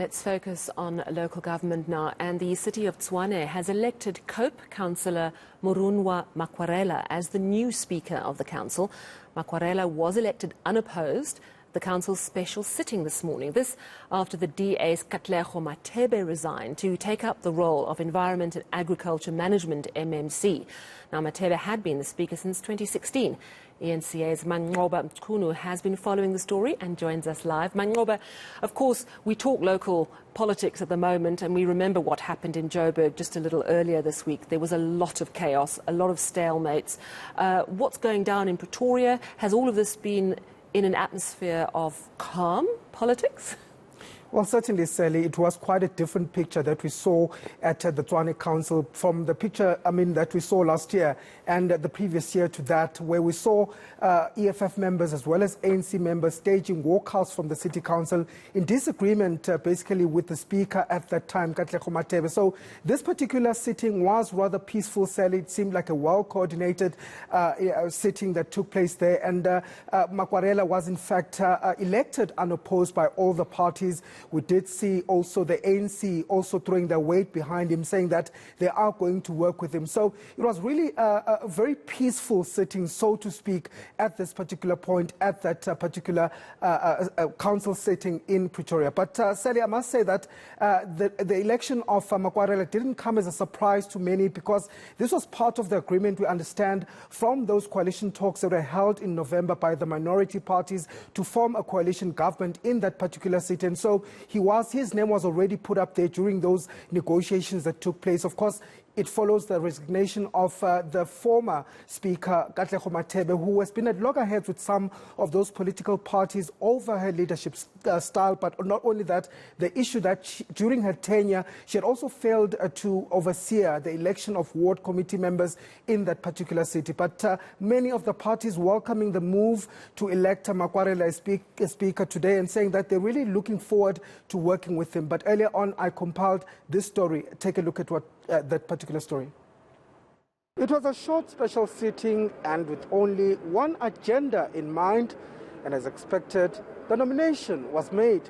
Let's focus on local government now, and the City of Tshwane has elected COPE Councillor Murunwa Makwarela as the new Speaker of the Council. Makwarela was elected unopposed at the Council's special sitting this morning. This after the DA's Councillor resigned to take up the role of Environment and Agriculture Management MMC. Now, Matebe had been the Speaker since 2016. eNCA's Manqoba Mchunu has been following the story and joins us live. Manqoba, of course, we talk local politics at the moment, and we remember what happened in Joburg just a little earlier this week. There was a lot of chaos, a lot of stalemates. What's going down in Pretoria? Has all of this been in an atmosphere of calm politics? Well, certainly, Sally, it was quite a different picture that we saw at the Tshwane Council from the picture, that we saw last year and the previous year to that, where we saw EFF members as well as ANC members staging walkouts from the City Council in disagreement, basically, with the Speaker at that time, Councillor Matebe. So this particular sitting was rather peaceful, Sally. It seemed like a well-coordinated sitting that took place there. And Makwarela was, in fact, elected unopposed by all the parties. We did see also the ANC also throwing their weight behind him, saying that they are going to work with him. So it was really a very peaceful sitting, so to speak, at this particular point, at that particular council sitting in Pretoria. But Sally, I must say that the election of Makwarela didn't come as a surprise to many, because this was part of the agreement, we understand, from those coalition talks that were held in November by the minority parties to form a coalition government in that particular city. And so his name was already put up there during those negotiations that took place. Of course, it follows the resignation of the former Speaker, Councillor Matebe, who has been at loggerheads with some of those political parties over her leadership style. But not only that, the issue that during her tenure, she had also failed to oversee the election of ward committee members in that particular city. But many of the parties welcoming the move to elect Makwarela as Speaker today, and saying that they're really looking forward to working with him. But earlier on, I compiled this story. Take a look at what that particular story. It was a short special sitting and with only one agenda in mind, and as expected, the nomination was made.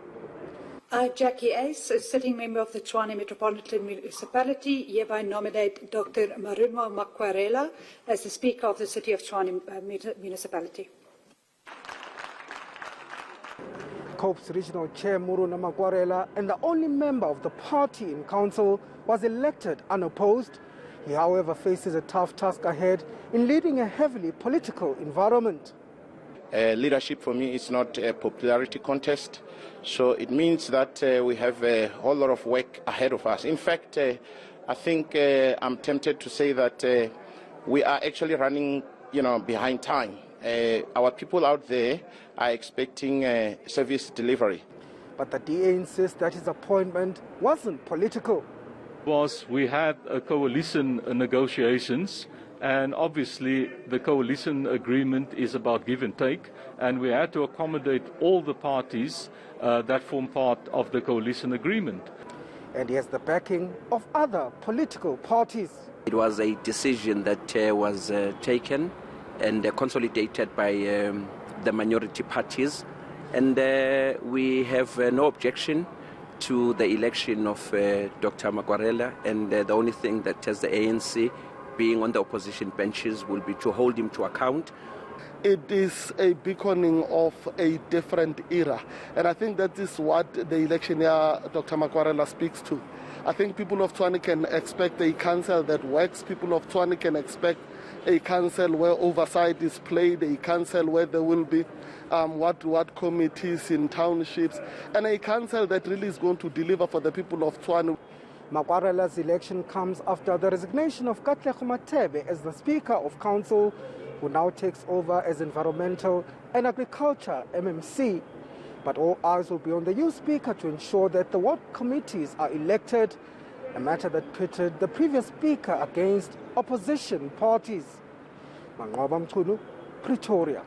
Jackie Ace, a sitting member of the Tshwane Metropolitan Municipality, hereby nominate Dr. Murunwa Makwarela as the Speaker of the City of Tshwane Municipality. COPE's regional chair, Murunwa Makwarela, and the only member of the party in council, was elected unopposed. He, however, faces a tough task ahead in leading a heavily political environment. Leadership for me is not a popularity contest, so it means that we have a whole lot of work ahead of us. In fact, I think I'm tempted to say that we are actually running, behind time. Our people out there are expecting service delivery. But the DA insists that his appointment wasn't political. We had coalition negotiations, and obviously the coalition agreement is about give and take, and we had to accommodate all the parties that form part of the coalition agreement. And he has the backing of other political parties. It was a decision that was taken and consolidated by the minority parties, and we have no objection to the election of Dr. Makwarela, and the only thing that has the ANC being on the opposition benches will be to hold him to account. It is a beaconing of a different era, and I think that is what the election year Dr. Makwarela speaks to. I think people of Tshwane can expect a council that works. People of Tshwane can expect a council where oversight is played, a council where there will be what committees in townships, and a council that really is going to deliver for the people of Tshwane. Makwarela's election comes after the resignation of Councillor Matebe as the Speaker of Council, who now takes over as Environmental and Agriculture MMC. But all eyes will be on the new Speaker to ensure that the ward committees are elected, a matter that pitted the previous Speaker against opposition parties. Manqoba Mchunu, Pretoria.